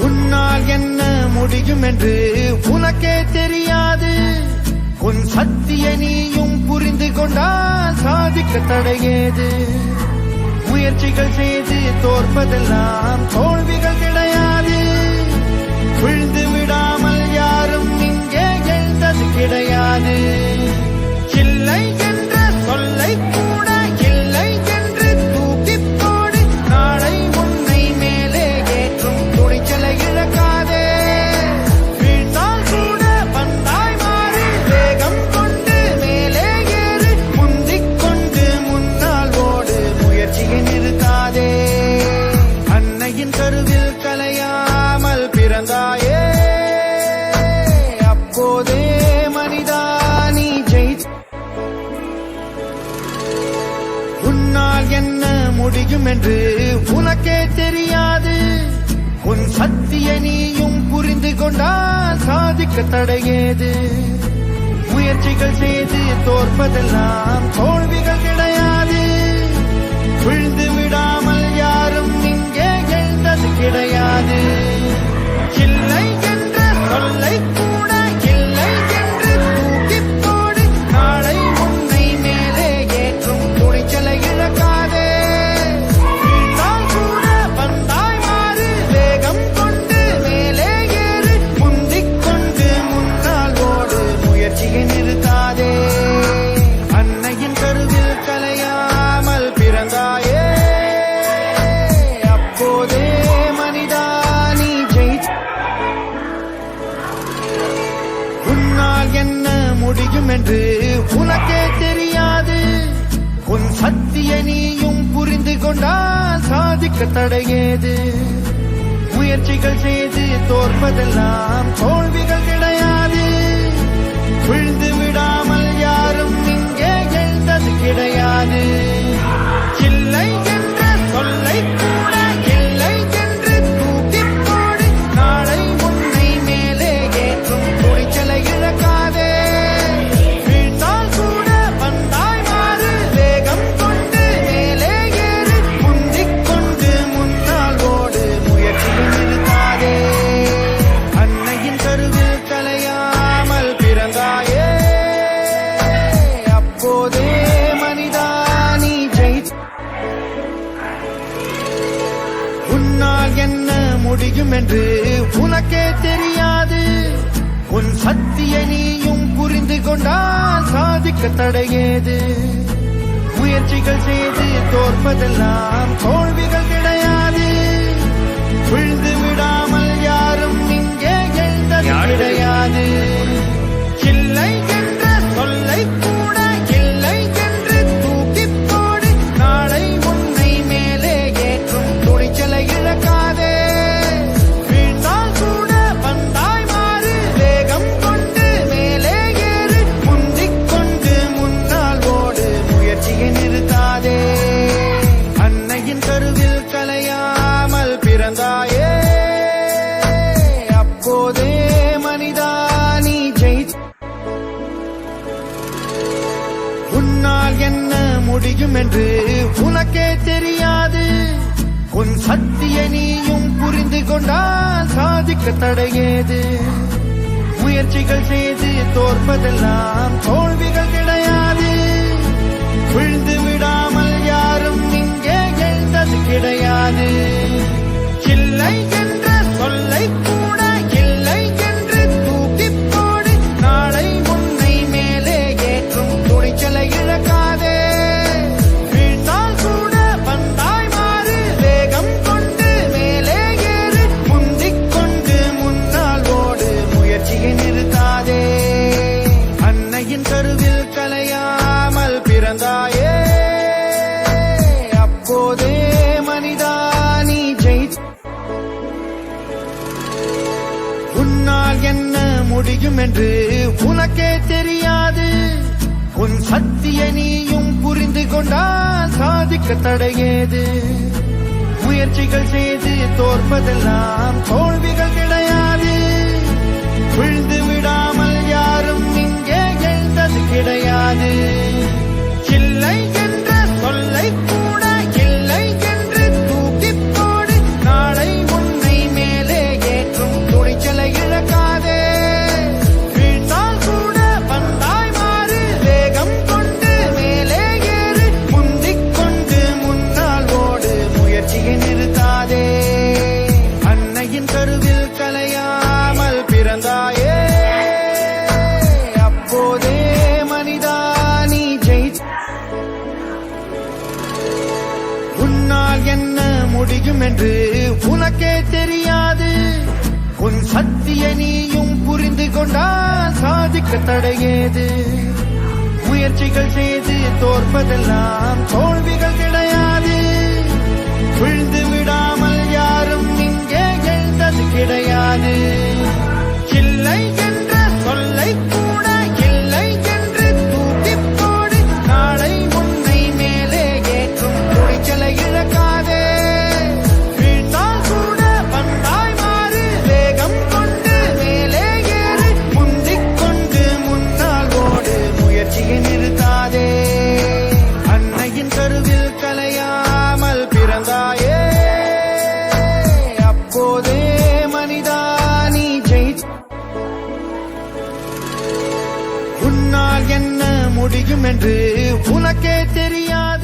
உன்னால் என்ன முடியும் என்று உனக்கே தெரியாது. உன் சத்திய நீயும் புரிந்து கொண்டால் சாதிக்க தடையேது. முயற்சிகள் செய்து தோற்பதெல்லாம் தோல்விகள் கிடையாது. விழுந்து விடாமல் யாரும் இங்கே எழுந்தது கிடையாது. இல்லை என்ற சொல்லை கூட இல்லை என்று தூக்கி போடு. நாளை உன்னை மேலே ஏற்றும் துணிச்சலை இழக்காதே. வீழ்ந்தால் கூட பந்தாய் மாறி வேகம் கொண்டு மேலே ஏறு. முந்திக் கொண்டு முன்னால் ஓடு, முயற்சியை நிறுத்தாதே. அன்னையின் கருவில் கலையாமல் பிறந்தாயே, அப்போதே மனிதா நீ ஜெயித்த. உன்னால் என்ன முடியும் என்று உனக்கே தெரியாது. உன் சத்திய நீயும் புரிந்து கொண்டால் சாதிக்க தடையேது. முயற்சிகள் செய்து தோற்பதெல்லாம் தோல்விகள் கிடையாது. விழுந்து விடாமல் யாரும் இங்கே எழுந்தது கிடையாது. இல்லை என்ற சொல்லை கூட இல்லை என்று தூக்கி போடு. நாளை உன்னை மேலே ஏற்றும் துணிச்சலை இழக்காதே. வீழ்ந்தால் கூட பந்தாய் மாறு, வேகம் கொண்டு மேலே ஏறு. முந்திக் கொண்டு முன்னால் ஓடு, முயற்சியை நிறுத்தாதே. அன்னையின் கருவில் கலையாமல் பிறந்தாயே, அப்போதே மனிதா நீ ஜெயித்த. உன்னால் என்ன முடியும் என்று உனக்கே தெரியாது. உன் சத்திய நீயும் புரிந்து கொண்டால் சாதிக்க தடையேது. முயற்சிகள் செய்து தோற்பதெல்லாம் தோல்விகள் கிடையாது. விழுந்து விடாமல் யாரும் இங்கே எழுந்தது கிடையாது. இல்லை என்ற சொல்லை கூட இல்லை என்று தூக்கி போடு. நாளை உன்னை மேலே ஏற்றும் துணிச்சலை இழக்காதே. வீழ்ந்தால் கூட பந்தாய் மாறு, வேகம் கொண்டு மேலே ஏறு. முந்திக் கொண்டு முன்னால் ஓடு, முயற்சியை நிறுத்தாதே. அன்னையின் கருவில் கலையாமல் பிறந்தாயே, அப்போதே மனிதா நீ ஜெயித்த. உன்னால் என்ன முடியும் என்று உனக்கே தெரியாது. உன் சத்திய நீயும் புரிந்து கொண்டால் சாதிக்க தடையேது. முயற்சிகள் செய்து தோற்பதெல்லாம் தோல்விகள் கிடையாது. விழுந்து விடாமல் யாரும் இங்கே எழுந்தது கிடையாது. இல்லை என்ற சொல்லை கூட இல்லை என்று தூக்கி போடு. நாளை உன்னை மேலே ஏற்றும் துணிச்சலை இழக்காதே. வீழ்ந்தால் கூட பந்தாய் மாறு, வேகம் கொண்டு மேலே ஏறு. முந்திக் கொண்டு முன்னால் ஓடு, முயற்சியை நிறுத்தாதே. அன்னையின் கருவில் கலையாமல் பிறந்தாயே, அப்போதே மனிதா நீ ஜெயித்த. உன்னால் என்ன முடியும் என்று உனக்கே தெரியாது. உன் சத்திய நீயும் புரிந்து கொண்டால் சாதிக்க தடையேது. முயற்சிகள் செய்து தோற்பதெல்லாம் தோல்விகள் கிடையாது. விழுந்து விடாமல் யாரும் இங்கே எழுந்தது கிடையாது. இல்லை என்ற சொல்லை கூட இல்லை என்று தூக்கி போடு. நாளை உன்னை மேலே ஏற்றும் துணிச்சலை இழக்காதே. வீழ்ந்தால் கூட பந்தாய் மாறு, வேகம் கொண்டு மேலே ஏறு. முந்திக் கொண்டு முன்னால் ஓடு, முயற்சியை நிறுத்தாதே. அன்னையின் கருவில் கலையாமல் பிறந்தாயே, அப்போதே மனிதா நீ ஜெயித்த. உன்னால் என்ன முடியும் என்று உனக்கே தெரியாது. உன் சத்திய நீயும் புரிந்து கொண்டால் சாதிக்க தடையேது. முயற்சிகள் செய்து தோற்பதெல்லாம் தோல்விகள் கிடையாது. விழுந்து விடாமல் யாரும் இங்கே எழுந்தது கிடையாது. இல்லை என்ற சொல்லை கூட இல்லை என்று தூக்கி போடு. நாளை உன்னை மேலே முயற்சியை நிறுத்தாதே அன்னையின் கருவில் கலையாமல் பிறந்தாயே அப்போதே மனிதா நீ உன்னால் என்ன முடியும் என்று உனக்கே தெரியாது உன் சக்தியை நீயும் புரிந்து கொண்டால் சாதிக்க தடையேது முயற்சிகள் செய்து தோற்பதெல்லாம் தோல்விகள் கிடையாது விழுந்து விடாமல் யாரும் இங்கே எழுந்தது கிடையாது இல்லை என்ற சொல்லை கூட இல்லை என்று தூக்கி போடு நாளை உன்னை மேலே ஏற்றும் துணிச்சலை இழக்காதே வீழ்ந்தால் கூட பந்தாய் மாறு வேகம் கொண்டு மேலே ஏறு முந்திக் கொண்டு முன்னால் ஓடு முயற்சியை நிறுத்தாதே அன்னையின் கருவில் கலையாமல் பிறந்தாயே அப்போதே மனிதா நீ உன்னால் என்ன முடியும் என்று உனக்கே தெரியாது